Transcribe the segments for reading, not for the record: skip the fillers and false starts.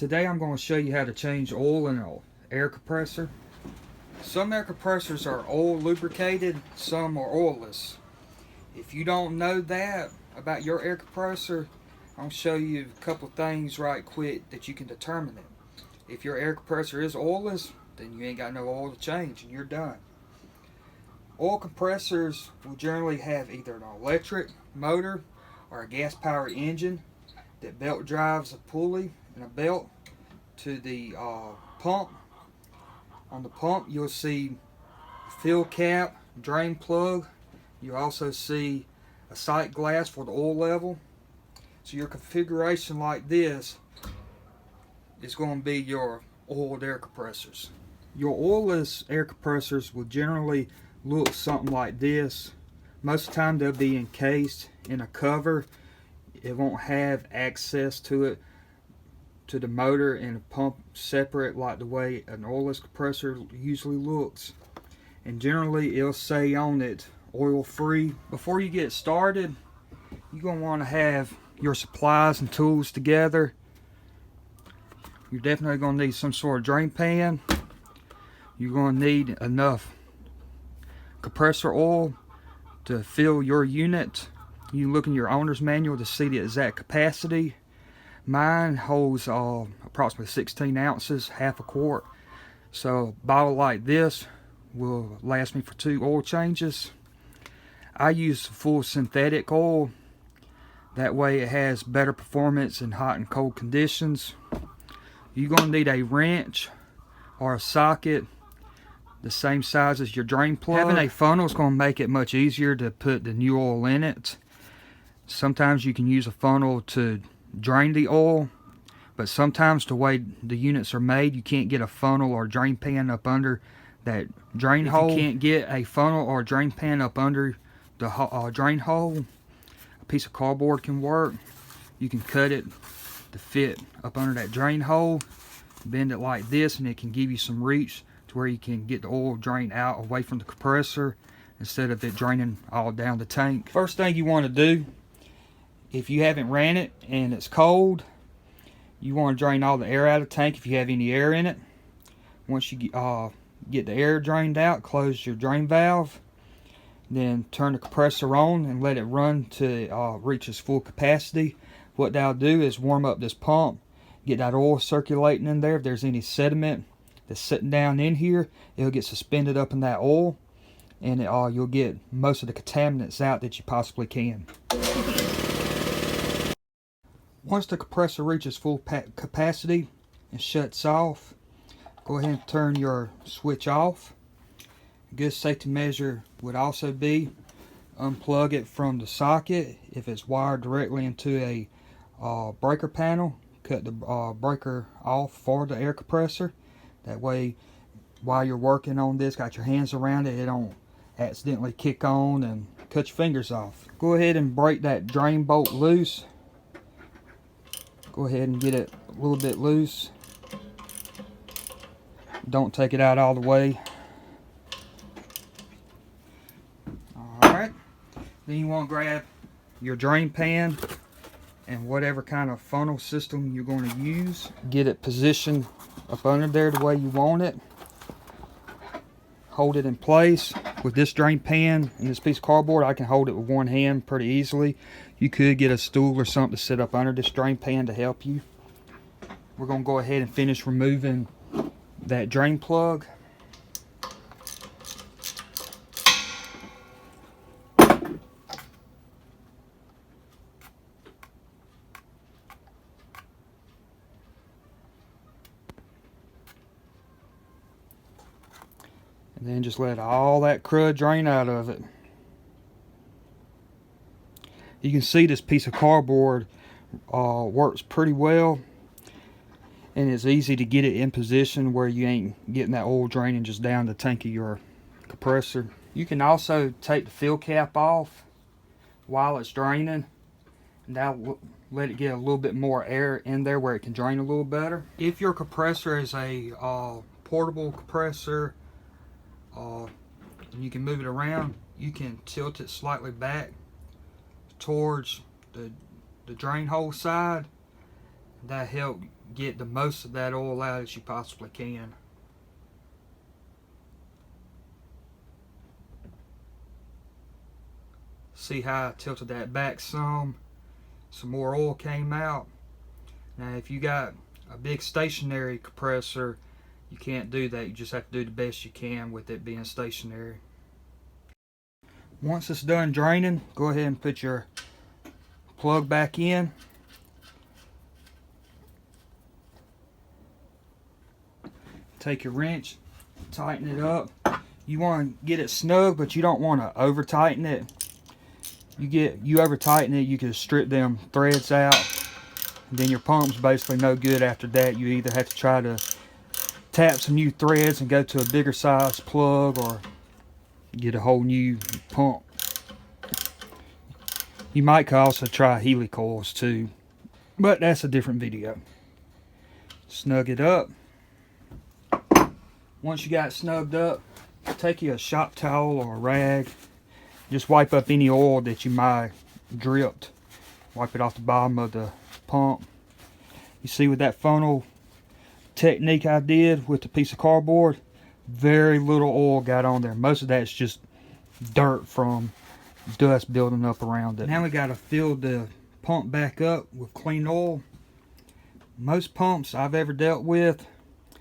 Today I'm going to show you how to change oil in an air compressor. Some air compressors are oil lubricated, some are oilless. If you don't know that about your air compressor, I'm going to show you a couple things right quick that you can determine it. If your air compressor is oilless, then you ain't got no oil to change and you're done. Oil compressors will generally have either an electric motor or a gas powered engine that belt drives a pulley and a belt to the pump. On the pump you'll see fill cap, drain plug. You'll also see a sight glass for the oil level. So your configuration like this is going to be your oiled air compressors. Your oilless air compressors will generally look something like this. Most of the time they'll be encased in a cover. It won't have access to it, to the motor and the pump separate like the way an oilless compressor usually looks. And generally it'll say on it oil free. Before you get started, you're going to want to have your supplies and tools together. You're definitely going to need some sort of drain pan. You're going to need enough compressor oil to fill your unit. You look in your owner's manual to see the exact capacity. Mine holds approximately 16 ounces, half a quart. So a bottle like this will last me for 2 oil changes. I use full synthetic oil. That way it has better performance in hot and cold conditions. You're going to need a wrench or a socket the same size as your drain plug. Having a funnel is going to make it much easier to put the new oil in it. Sometimes you can use a funnel to drain the oil, but sometimes the way the units are made, you can't get a funnel or drain pan up under that drain hole. If you can't get a funnel or drain pan up under the drain hole, a piece of cardboard can work. You can cut it to fit up under that drain hole, bend it like this, and it can give you some reach to where you can get the oil drained out away from the compressor instead of it draining all down the tank. First thing you want to do, if you haven't ran it and it's cold, you want to drain all the air out of the tank if you have any air in it. Once you get the air drained out, close your drain valve, then turn the compressor on and let it run to reach its full capacity. What that'll do is warm up this pump, get that oil circulating in there. If there's any sediment that's sitting down in here, it'll get suspended up in that oil, and you'll get most of the contaminants out that you possibly can. Once the compressor reaches full capacity and shuts off, go ahead and turn your switch off. A good safety measure would also be unplug it from the socket. If it's wired directly into a breaker panel, cut the breaker off for the air compressor. That way, while you're working on this, got your hands around it, it don't accidentally kick on and cut your fingers off. Go ahead and break that drain bolt loose. Go ahead and get it a little bit loose. Don't take it out all the way. Alright, then you want to grab your drain pan and whatever kind of funnel system you're going to use. Get it positioned up under there the way you want it. Hold it in place. With this drain pan and this piece of cardboard, I can hold it with one hand pretty easily. You could get a stool or something to sit up under this drain pan to help you. We're going to go ahead and finish removing that drain plug. And then just let all that crud drain out of it. You can see this piece of cardboard works pretty well, and it's easy to get it in position where you ain't getting that oil draining just down the tank of your compressor. You can also take the fill cap off while it's draining, and that'll let it get a little bit more air in there where it can drain a little better. If your compressor is a portable compressor, and you can move it around, you can tilt it slightly back towards the drain hole side. That help get the most of that oil out as you possibly can. See how I tilted that back some more oil came out. Now if you got a big stationary compressor, you can't do that. You just have to do the best you can with it being stationary. Once it's done draining, go ahead and put your plug back in. Take your wrench, tighten it up. You want to get it snug, but you don't want to over tighten it. You over tighten it, you can strip them threads out, and then your pump's basically no good after that. You either have to try to tap some new threads and go to a bigger size plug, or get a whole new pump. You might also try helicoils too, but that's a different video. Snug it up. Once you got it snugged up, take you a shop towel or a rag. Just wipe up any oil that you might dripped. Wipe it off the bottom of the pump. You see with that funnel technique I did with the piece of cardboard, very little oil got on there. Most of that's just dirt from dust building up around it. Now we got to fill the pump back up with clean oil. Most pumps I've ever dealt with,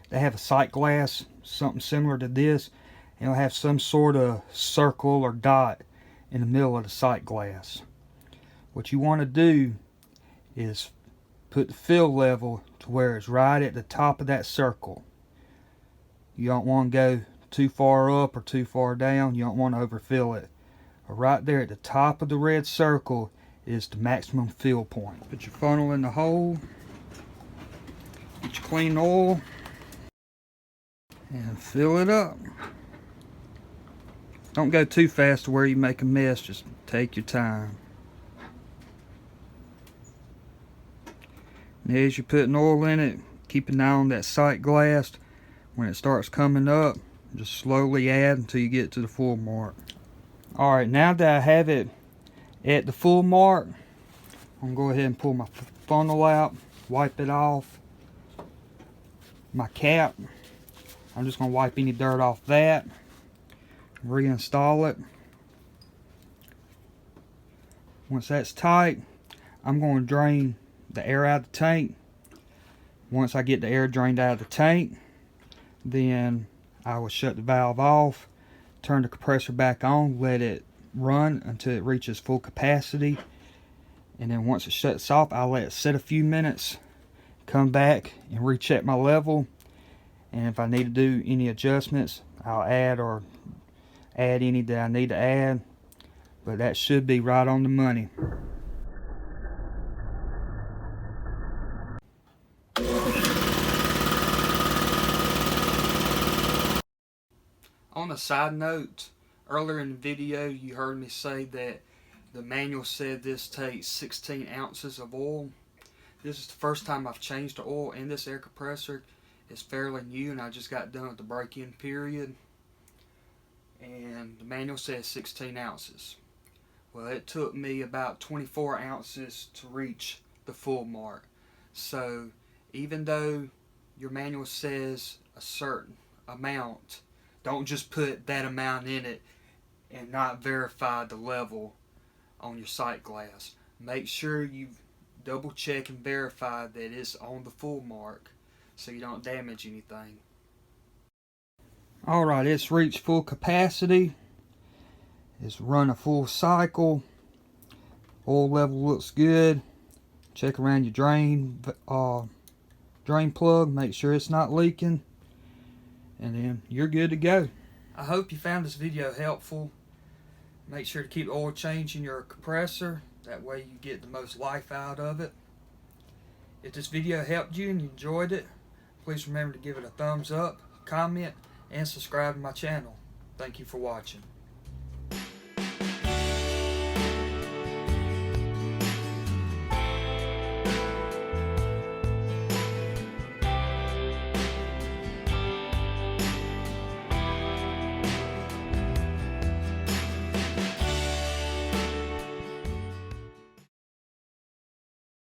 they have a sight glass, something similar to this, and it'll have some sort of circle or dot in the middle of the sight glass. What you want to do is put the fill level to where it's right at the top of that circle. You don't want to go too far up or too far down. You don't want to overfill it. But right there at the top of the red circle is the maximum fill point. Put your funnel in the hole. Get your clean oil and fill it up. Don't go too fast to where you make a mess. Just take your time. And as you're putting oil in it, keep an eye on that sight glass. When it starts coming up, just slowly add until you get to the full mark. Alright, now that I have it at the full mark, I'm going to go ahead and pull my funnel out, wipe it off. My cap, I'm just going to wipe any dirt off that, reinstall it. Once that's tight, I'm going to drain the air out of the tank. Once I get the air drained out of the tank, then I will shut the valve off, turn the compressor back on, let it run until it reaches full capacity, and then once it shuts off, I'll let it sit a few minutes, come back and recheck my level, and if I need to do any adjustments, I'll add any that I need to add, but that should be right on the money. On a side note, earlier in the video you heard me say that the manual said this takes 16 ounces of oil. This is the first time I've changed the oil in this air compressor. It's fairly new and I just got done with the break-in period. And the manual says 16 ounces. Well, it took me about 24 ounces to reach the full mark. So even though your manual says a certain amount, don't just put that amount in it and not verify the level on your sight glass. Make sure you double check and verify that it's on the full mark so you don't damage anything. Alright, it's reached full capacity. It's run a full cycle. Oil level looks good. Check around your drain plug. Make sure it's not leaking. And then you're good to go. I hope you found this video helpful. Make sure to keep oil change in your compressor. That way you get the most life out of it. If this video helped you and you enjoyed it, please remember to give it a thumbs up, comment, and subscribe to my channel. Thank you for watching.